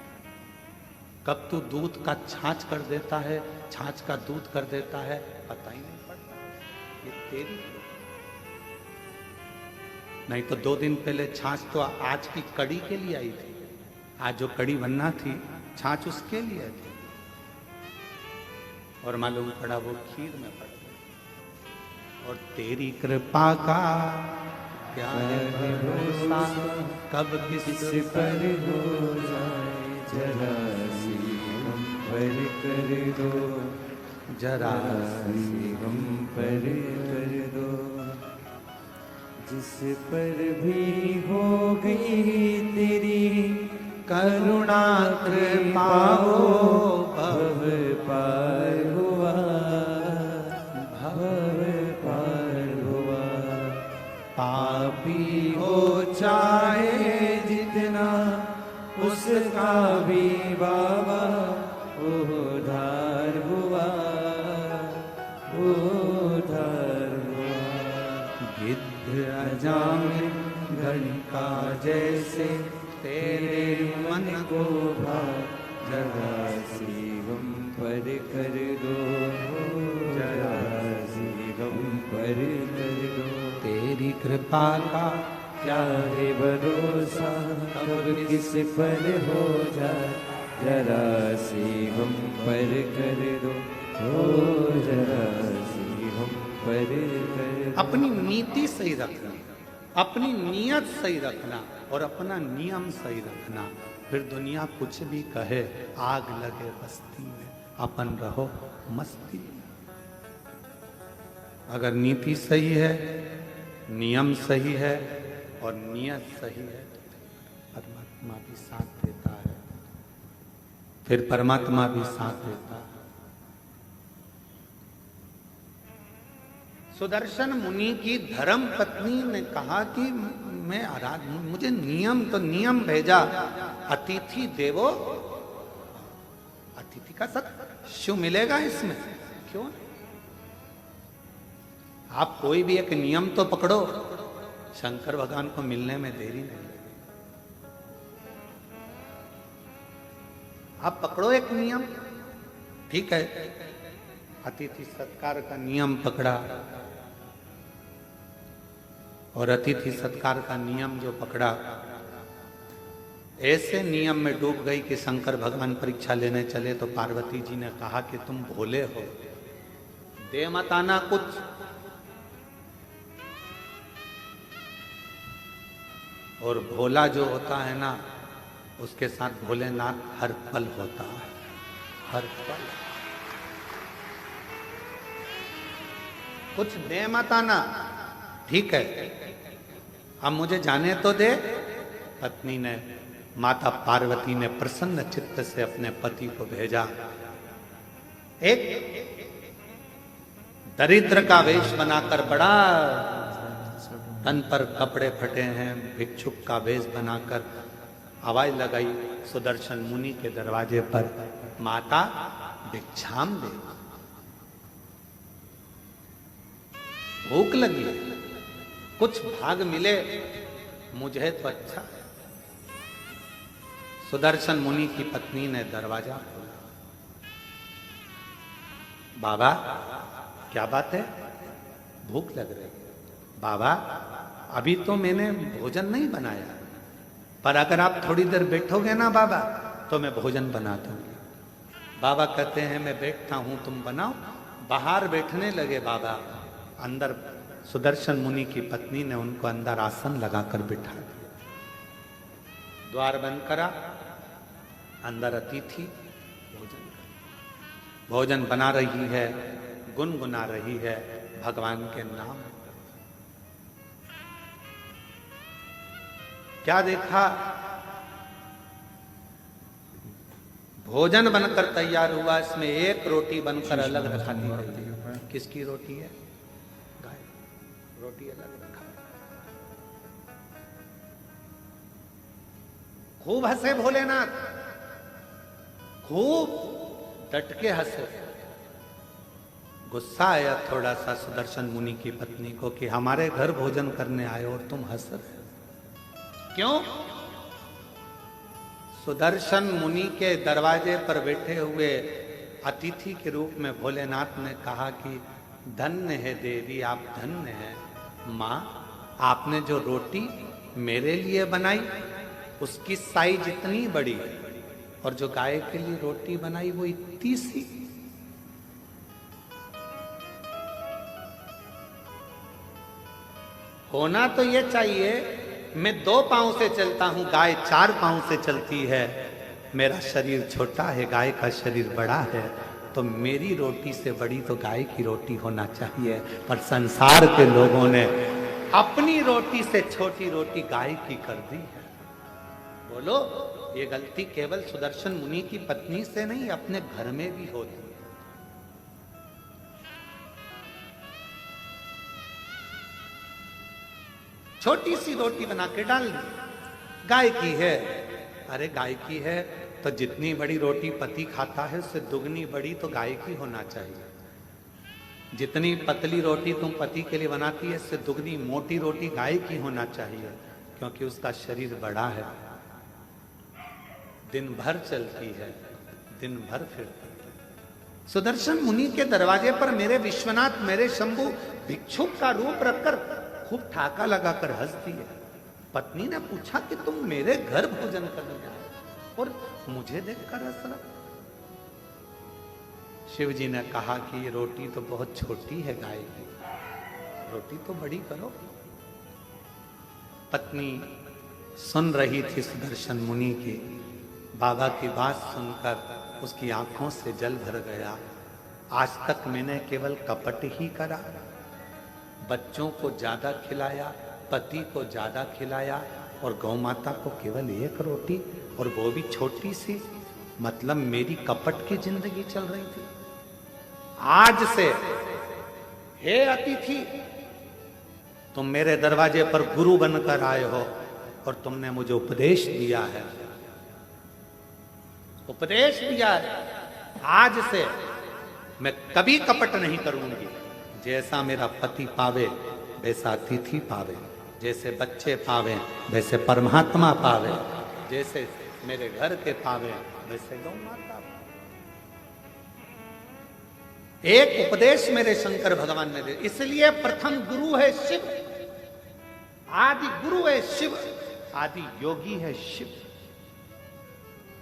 कब तू दूध का छाछ कर देता है, छाछ का दूध कर देता है, पता ही नहीं पड़ता। ये तेरी नहीं तो 2 दिन पहले छाछ तो आज की कड़ी के लिए आई थी। आज जो कड़ी बनना थी, छाछ उसके लिए थी और मालूम पड़ा वो खीर में पड़ गई। और तेरी कृपा का क्या है भरोसा, कब किस पर हो जाए, जरा सी हम पर कर दो, जरा सी हम पर कर दो। जिस पर भी हो गई तेरी करुणा कृपा हो, भव पार हुआ, भव पार हुआ। पापी हो चाहे जितना, उसका भी बाबा उद्धार हुआ, उद्धार हुआ। गिद्ध अजामिल गणिका जैसे तेरे मन को भा, जरा सी हम पर कर दो, जरा सी हम पर कर दो। तेरी कृपा का क्या है भरोसा, कब किस पर हो जाए, जरा सी हम पर कर दो, जरा सी हम पर कर दो। अपनी नीति सही रखना, अपनी नीयत सही रखना और अपना नियम सही रखना। फिर दुनिया कुछ भी कहे, आग लगे बस्ती में, अपन रहो मस्ती में। अगर नीति सही है, नियम सही है और नियत सही है तो परमात्मा भी साथ देता है, फिर परमात्मा भी साथ देता है। सुदर्शन मुनि की धर्म पत्नी ने कहा कि मैं मुझे नियम तो नियम भेजा, अतिथि देवो, अतिथि का शिव मिलेगा इसमें, क्यों? आप कोई भी एक नियम तो पकड़ो, शंकर भगवान को मिलने में देरी नहीं। आप पकड़ो एक नियम, ठीक है, अतिथि सत्कार का नियम पकड़ा और अतिथि सत्कार का नियम जो पकड़ा, ऐसे नियम में डूब गई कि शंकर भगवान परीक्षा लेने चले तो पार्वती जी ने कहा कि तुम भोले हो, दे मत आना कुछ। और भोला जो होता है ना, उसके साथ भोलेनाथ हर पल होता है, हर पल। कुछ दे मत आना, ठीक है, अब मुझे जाने तो दे। पत्नी ने, माता पार्वती ने प्रसन्न चित्त से अपने पति को भेजा। एक दरिद्र का वेश बनाकर, बड़ा तन पर कपड़े फटे हैं, भिक्षुक का वेश बनाकर आवाज लगाई सुदर्शन मुनि के दरवाजे पर, माता भिक्षाम दे, भूख लगी, कुछ भाग मिले मुझे तो अच्छा है। सुदर्शन मुनि की पत्नी ने दरवाजा खोला। बाबा क्या बात है, भूख लग रही है? बाबा अभी तो मैंने भोजन नहीं बनाया, पर अगर आप थोड़ी देर बैठोगे ना बाबा तो मैं भोजन बना दूंगी। बाबा कहते हैं मैं बैठता हूं, तुम बनाओ। बाहर बैठने लगे बाबा। अंदर सुदर्शन मुनि की पत्नी ने उनको अंदर आसन लगाकर बिठा दिया। द्वार बंद करा। अंदर अतिथि भोजन बना रही है, गुनगुना रही है भगवान के नाम। क्या देखा? भोजन बनकर तैयार हुआ, इसमें एक रोटी बनकर अलग रखा दी गई। किसकी रोटी है? गाय। रोटी अलग रखा। खूब हंसे भोलेनाथ, खूब डट के हंसे। गुस्सा आया थोड़ा सा सुदर्शन मुनि की पत्नी को कि हमारे घर भोजन करने आए और तुम हंस रहे हो, क्यों? सुदर्शन मुनि के दरवाजे पर बैठे हुए अतिथि के रूप में भोलेनाथ ने कहा कि धन्य है देवी, आप धन्य हैं। माँ, आपने जो रोटी मेरे लिए बनाई उसकी साइज इतनी बड़ी है, और जो गाय के लिए रोटी बनाई वो इतनी सी। होना तो ये चाहिए, मैं 2 पांव से चलता हूं, गाय 4 पांव से चलती है। मेरा शरीर छोटा है, गाय का शरीर बड़ा है, तो मेरी रोटी से बड़ी तो गाय की रोटी होना चाहिए। पर संसार के लोगों ने अपनी रोटी से छोटी रोटी गाय की कर दी है। बोलो, ये गलती केवल सुदर्शन मुनि की पत्नी से नहीं, अपने घर में भी होती है। छोटी सी रोटी बना के डाल दी, गाय की है। अरे गाय की है तो जितनी बड़ी रोटी पति खाता है उससे दुगनी बड़ी तो गाय की होना चाहिए। जितनी पतली रोटी तुम पति के लिए बनाती है इससे दुगनी मोटी रोटी गाय की होना चाहिए, क्योंकि उसका शरीर बड़ा है, दिन भर चलती है, दिन भर फिरती है। सुदर्शन मुनि के दरवाजे पर मेरे विश्वनाथ, मेरे शंभु भिक्षुक का रूप रखकर खूब ठाका लगाकर हंसती है। पत्नी ने पूछा कि तुम मेरे घर भोजन करने आए और मुझे देखकर हंस रहा। शिव जी ने कहा कि ये रोटी तो बहुत छोटी है गाय की, रोटी तो बड़ी करो। पत्नी सुन रही थी सुदर्शन मुनि की। बाबा की बात सुनकर उसकी आंखों से जल भर गया। आज तक मैंने केवल कपट ही करा, बच्चों को ज्यादा खिलाया, पति को ज्यादा खिलाया, और गौ माता को केवल 1 रोटी, और वो भी छोटी सी। मतलब मेरी कपट की जिंदगी चल रही थी। आज से हे अतिथि, तुम मेरे दरवाजे पर गुरु बनकर आए हो और तुमने मुझे उपदेश दिया है, उपदेश दिया है। आज से मैं कभी कपट नहीं करूंगी। जैसा मेरा पति पावे वैसा अतिथि पावे, जैसे बच्चे पावे वैसे परमात्मा पावे, जैसे मेरे घर के पावे वैसे गौ माता पावे। एक उपदेश मेरे शंकर भगवान ने दिया, इसलिए प्रथम गुरु है शिव, आदि गुरु है शिव, आदि योगी है शिव।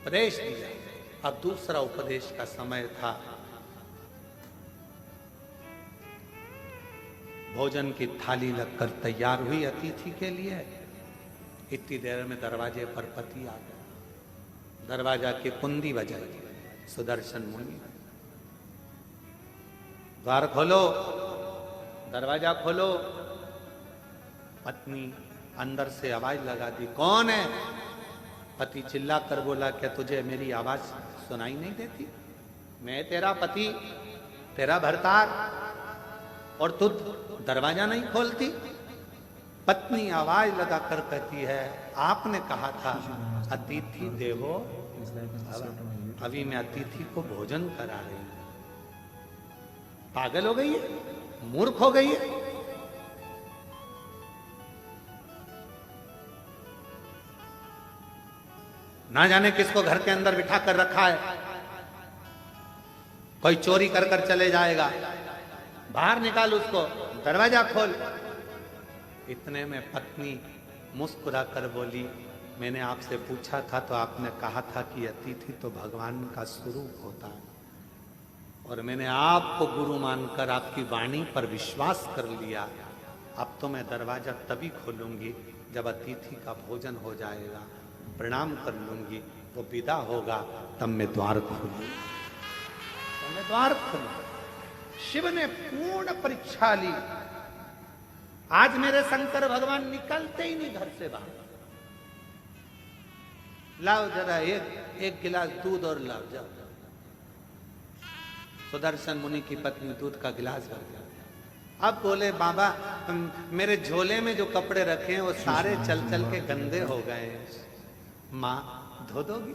उपदेश दिया। अब दूसरा उपदेश का समय था। भोजन की थाली लगकर तैयार हुई अतिथि के लिए। इतनी देर में दरवाजे पर पति आ गया। दरवाजा की कुंडी बजाई। सुदर्शन मुनि, द्वार खोलो, दरवाजा खोलो। पत्नी अंदर से आवाज लगा दी, कौन है? पति चिल्ला कर बोला, क्या तुझे मेरी आवाज सुनाई नहीं देती? मैं तेरा पति, तेरा भरतार, और तू दरवाजा नहीं खोलती? पत्नी आवाज लगाकर कहती है, आपने कहा था अतिथि देवो, अभी मैं अतिथि को भोजन करा रही हूं। पागल हो गई है, मूर्ख हो गई है। ना जाने किसको घर के अंदर बिठा कर रखा है, कोई चोरी कर कर चले जाएगा, बाहर निकाल उसको, दरवाजा खोल। इतने में पत्नी मुस्कुरा कर बोली, मैंने आपसे पूछा था तो आपने कहा था कि अतिथि तो भगवान का स्वरूप होता है, और मैंने आपको गुरु मानकर आपकी वाणी पर विश्वास कर लिया। अब तो मैं दरवाजा तभी खोलूंगी जब अतिथि का भोजन हो जाएगा, प्रणाम कर लूंगी, वो विदा होगा, तब मैं द्वार खोलूंगी, तो मैं द्वार खोलूंगा। शिव ने पूर्ण परीक्षा ली। आज मेरे शंकर भगवान निकलते ही नहीं घर से बाहर। लाओ जरा एक गिलास दूध और लाओ, जाओ। सुदर्शन मुनि की पत्नी दूध का गिलास भर दिया। अब बोले, बाबा मेरे झोले में जो कपड़े रखे हैं वो सारे चल चल के गंदे हो गए हैं, माँ धो दोगी?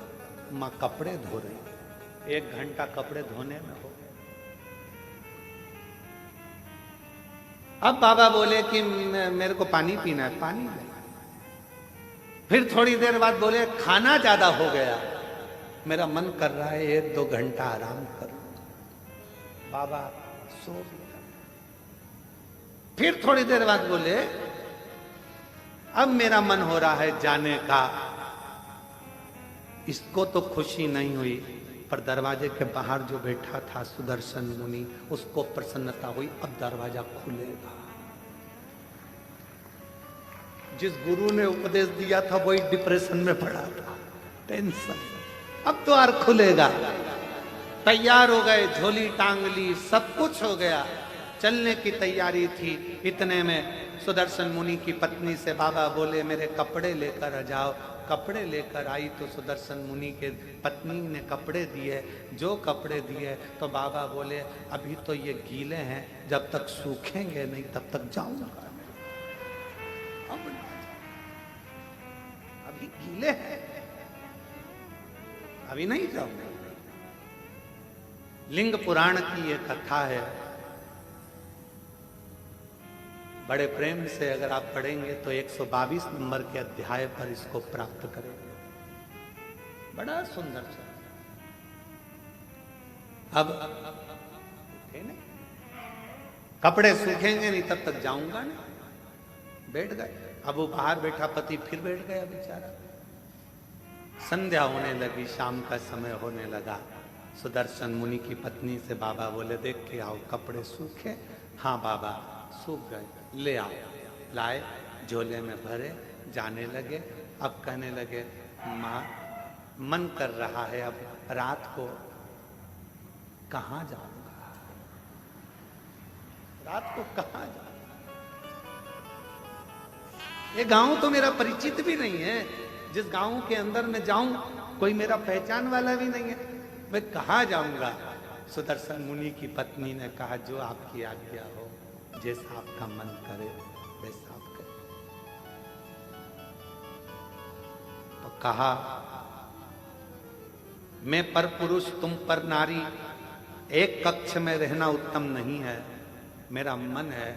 माँ कपड़े धो रही, 1 घंटा कपड़े धोने में हो। अब बाबा बोले कि मेरे को पानी पीना है, पानी ले। फिर थोड़ी देर बाद बोले, खाना ज्यादा हो गया, मेरा मन कर रहा है 1-2 घंटा आराम करूं। बाबा सो गया। फिर थोड़ी देर बाद बोले, अब मेरा मन हो रहा है जाने का। इसको तो खुशी नहीं हुई, पर दरवाजे के बाहर जो बैठा था सुदर्शन मुनि, उसको प्रसन्नता हुई, अब दरवाजा खुलेगा। जिस गुरु ने उपदेश दिया था वही डिप्रेशन में पड़ा था, टेंशन, अब द्वार खुलेगा। तैयार हो गए, झोली टांग ली, सब कुछ हो गया, चलने की तैयारी थी। इतने में सुदर्शन मुनि की पत्नी से बाबा बोले, मेरे कपड़े लेकर आ जाओ। कपड़े लेकर आई तो सुदर्शन मुनि के पत्नी ने कपड़े दिए। जो कपड़े दिए तो बाबा बोले, अभी तो ये गीले हैं, जब तक सूखेंगे नहीं तब तक जाऊंगा। अभी गीले हैं, अभी नहीं जाऊंगा। लिंग पुराण की ये कथा है, बड़े प्रेम से अगर आप पढ़ेंगे तो 122 नंबर के अध्याय पर इसको प्राप्त करेंगे। बड़ा सुंदर सा। अब नहीं, कपड़े सूखेंगे नहीं तब तक जाऊंगा नहीं। बैठ गए। अब वो बाहर बैठा पति फिर बैठ गया बेचारा। संध्या होने लगी, शाम का समय होने लगा। सुदर्शन मुनि की पत्नी से बाबा बोले, देख के आओ कपड़े सूखे? हाँ बाबा सूख गए, ले आओ। लाए, झोले में भरे, जाने लगे। अब कहने लगे, माँ मन कर रहा है अब रात को कहाँ जाऊंगा, रात को कहाँ जाऊंगा। ये गांव तो मेरा परिचित भी नहीं है, जिस गांव के अंदर मैं जाऊं कोई मेरा पहचान वाला भी नहीं है, मैं कहाँ जाऊंगा। सुदर्शन मुनि की पत्नी ने कहा, जो आपकी आज्ञा हो, जैसा आपका मन करे वैसा आप करें। तो कहा, मैं पर पुरुष तुम पर नारी, एक कक्ष में रहना उत्तम नहीं है। मेरा मन है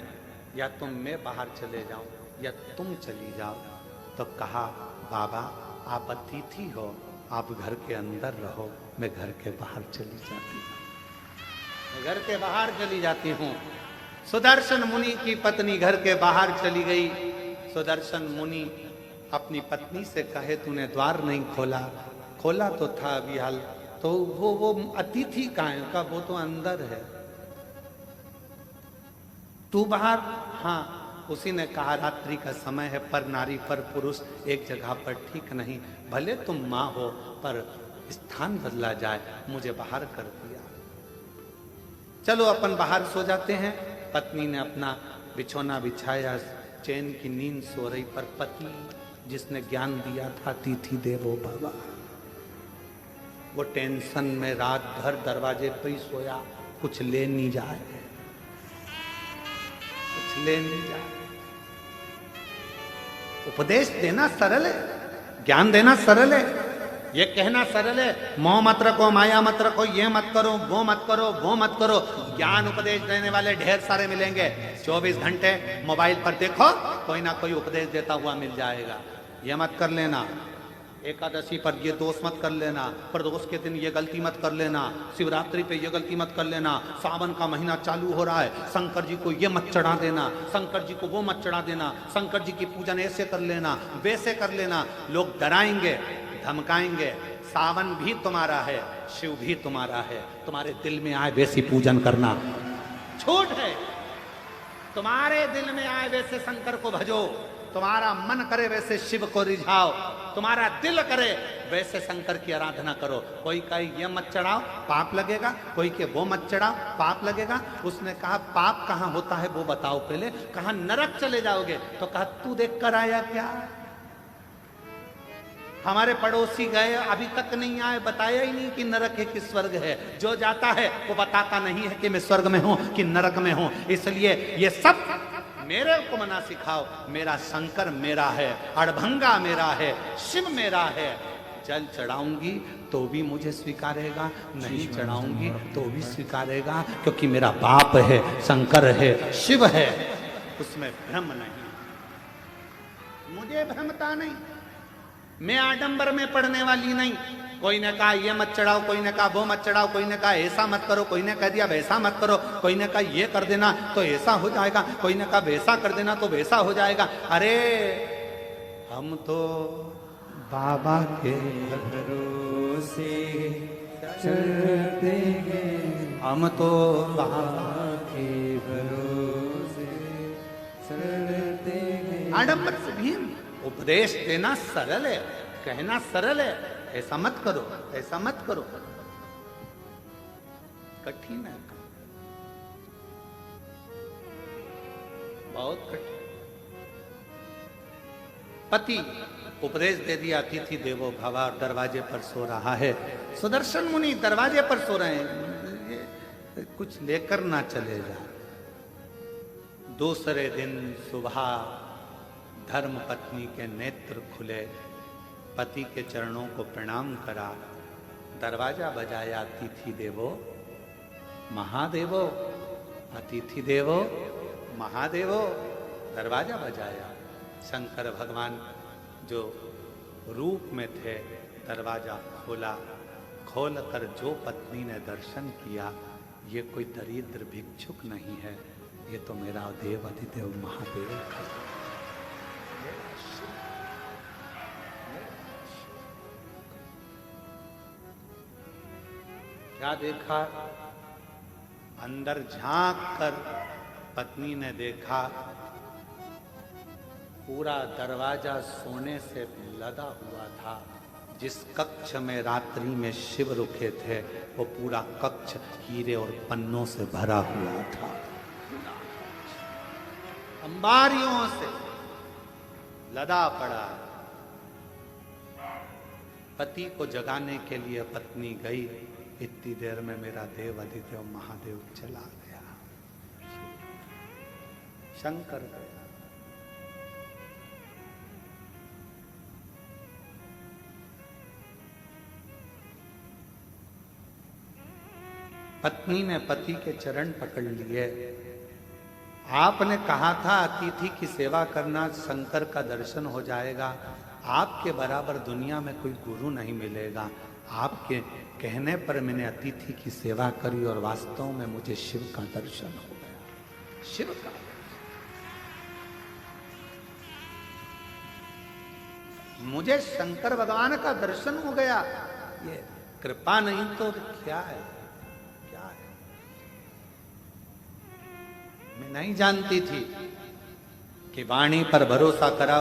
या तो मैं बाहर चले जाऊं या तुम चली जाओ। तो कहा, बाबा आप अतिथि हो, आप घर के अंदर रहो, मैं घर के बाहर चली जाती हूँ, मैं घर के बाहर चली जाती हूँ। सुदर्शन मुनि की पत्नी घर के बाहर चली गई। सुदर्शन मुनि अपनी पत्नी से कहे, तूने द्वार नहीं खोला? खोला तो था अभी हाल, तो वो अतिथि कहाँ है? का वो तो अंदर है, तू बाहर? हाँ। उसी ने कहा, रात्रि का समय है, पर नारी पर पुरुष एक जगह पर ठीक नहीं। भले तुम माँ हो पर स्थान बदला जाए, मुझे बाहर कर दिया। चलो अपन बाहर सो जाते हैं। पत्नी ने अपना बिछौना बिछाया, चैन की नींद सो रही, पर पति जिसने ज्ञान दिया था, अतिथि देवो भव, वो टेंशन में रात भर दरवाजे पर ही सोया, कुछ ले नहीं जाए, कुछ ले नहीं जाए। उपदेश देना सरल है, ज्ञान देना सरल है, ये कहना सरल है, मोह मत रखो, माया मत रखो, ये मत करो, वो मत करो, वो मत करो। ज्ञान उपदेश देने वाले ढेर सारे मिलेंगे। 24 घंटे मोबाइल पर देखो, कोई ना कोई उपदेश देता हुआ मिल जाएगा। ये मत कर लेना, एकादशी पर ये दोष मत कर लेना, प्रदोष के दिन ये गलती मत कर लेना, शिवरात्रि पे ये गलती मत कर लेना, सावन का महीना चालू हो रहा है, शंकर जी को ये मत चढ़ा देना, शंकर जी को वो मत चढ़ा देना, शंकर जी की पूजन ऐसे कर लेना, वैसे कर लेना। लोग डराएंगे, धमकाएंगे। सावन भी तुम्हारा है, शिव भी तुम्हारा है, तुम्हारे दिल में आए वैसी पूजन करना। छूट है, तुम्हारे दिल में आए वैसे शंकर को भजो, तुम्हारा मन करे वैसे शिव को रिझाओ, तुम्हारा दिल करे वैसे शंकर की आराधना करो। कोई कहे ये मत चढ़ाओ पाप लगेगा, कोई के वो मत चढ़ाओ पाप लगेगा। उसने कहा पाप कहाँ होता है वो बताओ पहले। कहा नरक चले जाओगे, तो कहा तू देख कर आया क्या? हमारे पड़ोसी गए अभी तक नहीं आए, बताया ही नहीं कि नरक है कि स्वर्ग है। जो जाता है वो बताता नहीं है कि मैं स्वर्ग में हूं कि नरक में हूं। इसलिए ये सब मेरे को मना सिखाओ। मेरा शंकर मेरा है, अड़भंगा मेरा है, शिव मेरा है। जल चढ़ाऊंगी तो भी मुझे स्वीकारेगा, नहीं चढ़ाऊंगी तो भी स्वीकारेगा, क्योंकि मेरा बाप है, शंकर है, शिव है, उसमें भ्रम नहीं, मुझे भ्रमता नहीं। मैं आडंबर में पड़ने वाली नहीं। कोई ने कहा ये मत चढ़ाओ, कोई ने कहा वो मत चढ़ाओ, कोई ने कहा ऐसा मत करो, कोई ने कह दिया वैसा मत करो, कोई ने कहा ये कर देना तो ऐसा हो जाएगा, कोई ने कहा वैसा कर देना तो वैसा हो जाएगा। अरे हम तो बाबा के भरोसे चलते हैं, हम तो बाबा के भरोसे चलते हैं। आडंबर से भी उपदेश देना सरल है, कहना सरल है, ऐसा मत करो, ऐसा मत करो, कठिन है, बहुत कठिन। पति उपदेश दे दिया, अतिथि देवो भव, दरवाजे पर सो रहा है। सुदर्शन मुनि दरवाजे पर सो रहे हैं, कुछ लेकर ना चले जा। दूसरे दिन सुबह धर्म पत्नी के नेत्र खुले, पति के चरणों को प्रणाम करा, दरवाजा बजाया, अतिथि देवो महादेवो, अतिथि देवो महादेवो, दरवाजा बजाया। शंकर भगवान जो रूप में थे, दरवाजा खोला, खोलकर जो पत्नी ने दर्शन किया, ये कोई दरिद्र भिक्षुक नहीं है, ये तो मेरा देव अधिदेव महादेव है। क्या देखा? अंदर झांक कर पत्नी ने देखा पूरा दरवाजा सोने से लदा हुआ था। जिस कक्ष में रात्रि में शिव रुके थे, वो पूरा कक्ष हीरे और पन्नों से भरा हुआ था, अंबारियों से लदा पड़ा। पति को जगाने के लिए पत्नी गई, इतनी देर में मेरा देव अधिदेव महादेव चला गया, शंकर गया। पत्नी ने पति के चरण पकड़ लिए। आपने कहा था अतिथि की सेवा करना, शंकर का दर्शन हो जाएगा। आपके बराबर दुनिया में कोई गुरु नहीं मिलेगा। आपके कहने पर मैंने अतिथि की सेवा करी और वास्तव में मुझे शिव का दर्शन हो गया, शिव का। मुझे शंकर भगवान का दर्शन हो गया। ये कृपा नहीं तो क्या है, क्या है? मैं नहीं जानती थी कि वाणी पर भरोसा करा